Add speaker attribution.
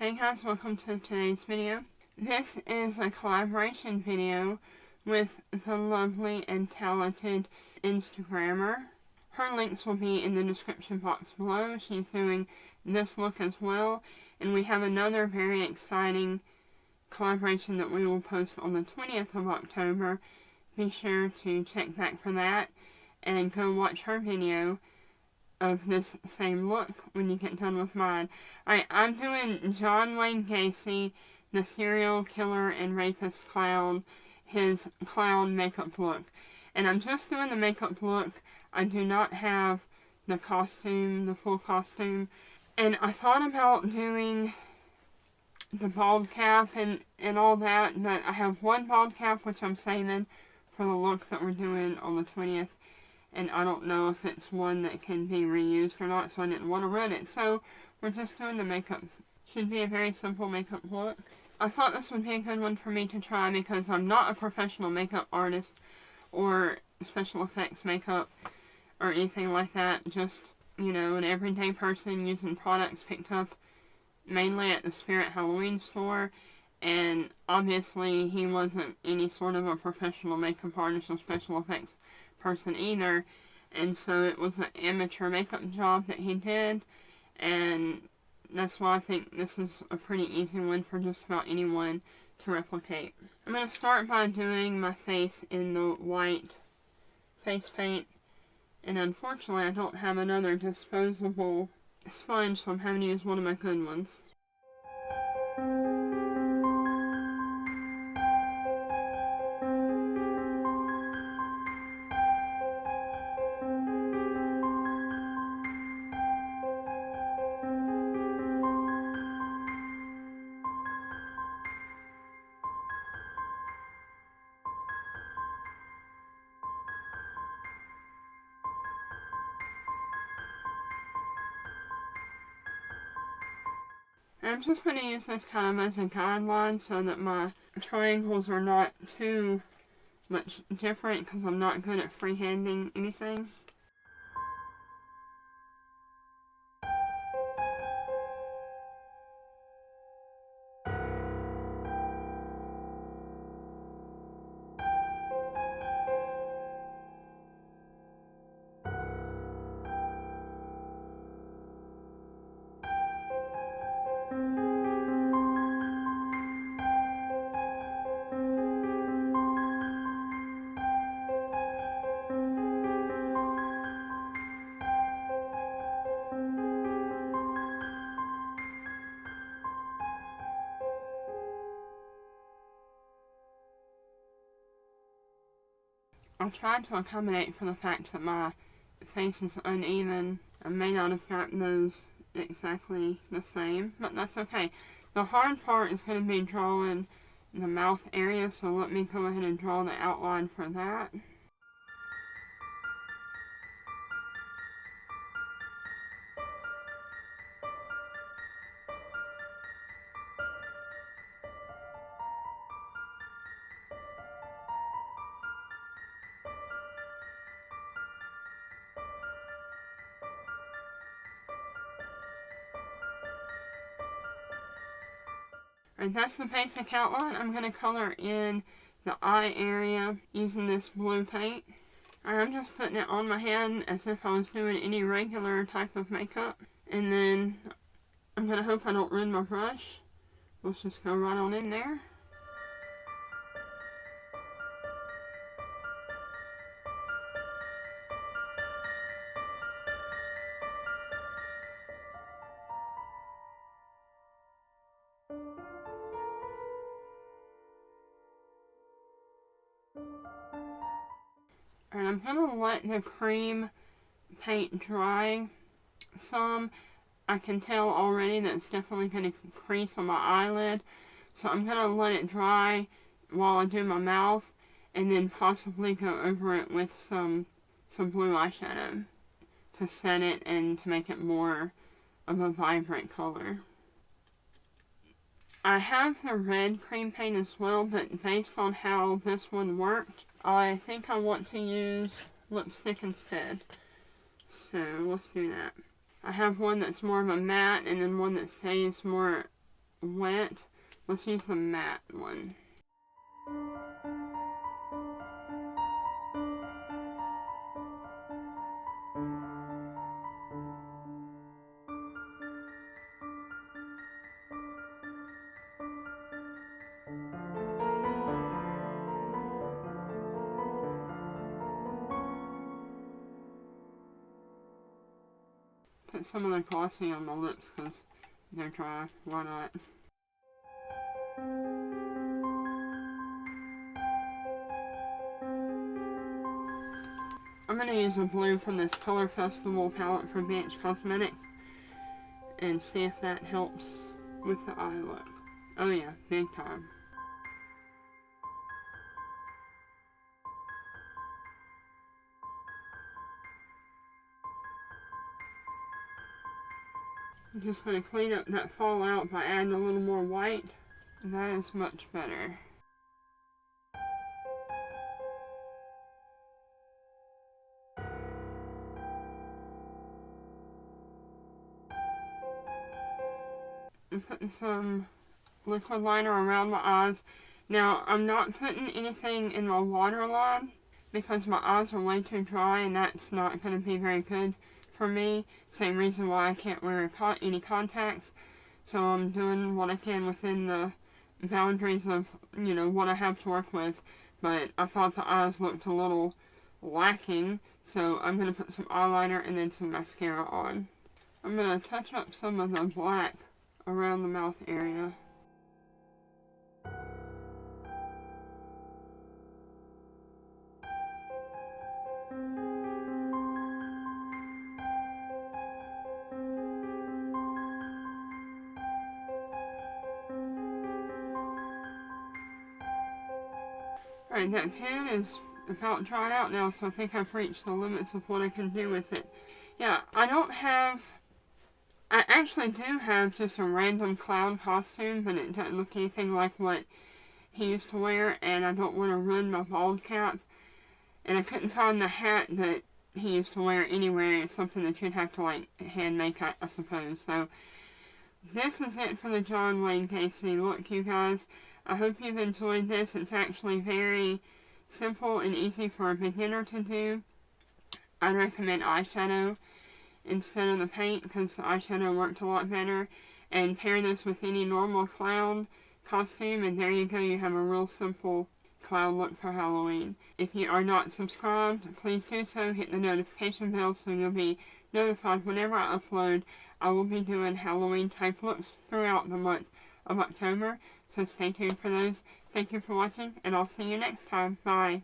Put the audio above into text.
Speaker 1: Hey guys, welcome to today's video. This is a collaboration video with the lovely and talented Instagrammer. Her links will be in the description box below. She's doing this look as well, and we have another very exciting collaboration that we will post on the 20th of October. Be sure to check back for that and go watch her video of this same look when you get done with mine. Alright, I'm doing John Wayne Gacy, the serial killer and rapist clown, his clown makeup look. And I'm just doing the makeup look. I do not have the costume, the full costume. And I thought about doing the bald cap and all that, but I have one bald cap which I'm saving for the look that we're doing on the 20th. And I don't know if it's one that can be reused or not, so I didn't want to run it. So we're just doing the makeup. Should be a very simple makeup look. I thought this would be a good one for me to try because I'm not a professional makeup artist or special effects makeup or anything like that. Just, you know, an everyday person using products picked up mainly at the Spirit Halloween store. And obviously he wasn't any sort of a professional makeup artist or special effects person either, and so it was an amateur makeup job that he did, and that's why I think this is a pretty easy one for just about anyone to replicate. I'm going to start by doing my face in the white face paint, and unfortunately I don't have another disposable sponge, so I'm having to use one of my good ones. I'm just going to use this kind of as a guideline so that my triangles are not too much different because I'm not good at freehanding anything. I tried to accommodate for the fact that my face is uneven. I may not have gotten those exactly the same, but that's okay. The hard part is going to be drawing the mouth area, so let me go ahead and draw the outline for that. Alright, that's the basic outline. I'm going to color in the eye area using this blue paint. I'm just putting it on my hand as if I was doing any regular type of makeup. And then I'm going to hope I don't ruin my brush. Let's just go right on in there. And I'm going to let the cream paint dry some. I can tell already that it's definitely going to crease on my eyelid. So I'm going to let it dry while I do my mouth and then possibly go over it with some blue eyeshadow to set it and to make it more of a vibrant color. I have the red cream paint as well, but based on how this one worked, I think I want to use lipstick instead. So let's do that. I have one that's more of a matte and then one that stays more wet. Let's use the matte one. Put some of the glossy on my lips because they're dry. Why not? I'm going to use a blue from this Color Festival palette from BH Cosmetics and see if that helps with the eye look. Oh yeah, big time. I'm just going to clean up that fallout by adding a little more white, and that is much better. I'm putting some liquid liner around my eyes. Now, I'm not putting anything in my waterline because my eyes are way too dry, and that's not going to be very good for me. Same reason why I can't wear any contacts. So I'm doing what I can within the boundaries of, what I have to work with. But I thought the eyes looked a little lacking, so I'm going to put some eyeliner and then some mascara on. I'm going to touch up some of the black around the mouth area. Alright, that pen is about dried out now, so I think I've reached the limits of what I can do with it. Yeah, I actually do have just a random clown costume, but it doesn't look anything like what he used to wear, and I don't want to ruin my bald cap. And I couldn't find the hat that he used to wear anywhere. It's something that you'd have to, hand make, I suppose. So, this is it for the John Wayne Gacy look, you guys. I hope you've enjoyed this. It's actually very simple and easy for a beginner to do. I'd recommend eyeshadow instead of the paint because the eyeshadow worked a lot better. And pair this with any normal clown costume, and there you go, you have a real simple clown look for Halloween. If you are not subscribed, please do so. Hit the notification bell so you'll be notified whenever I upload. I will be doing Halloween type looks throughout the month of October, so stay tuned for those. Thank you for watching, and I'll see you next time. Bye.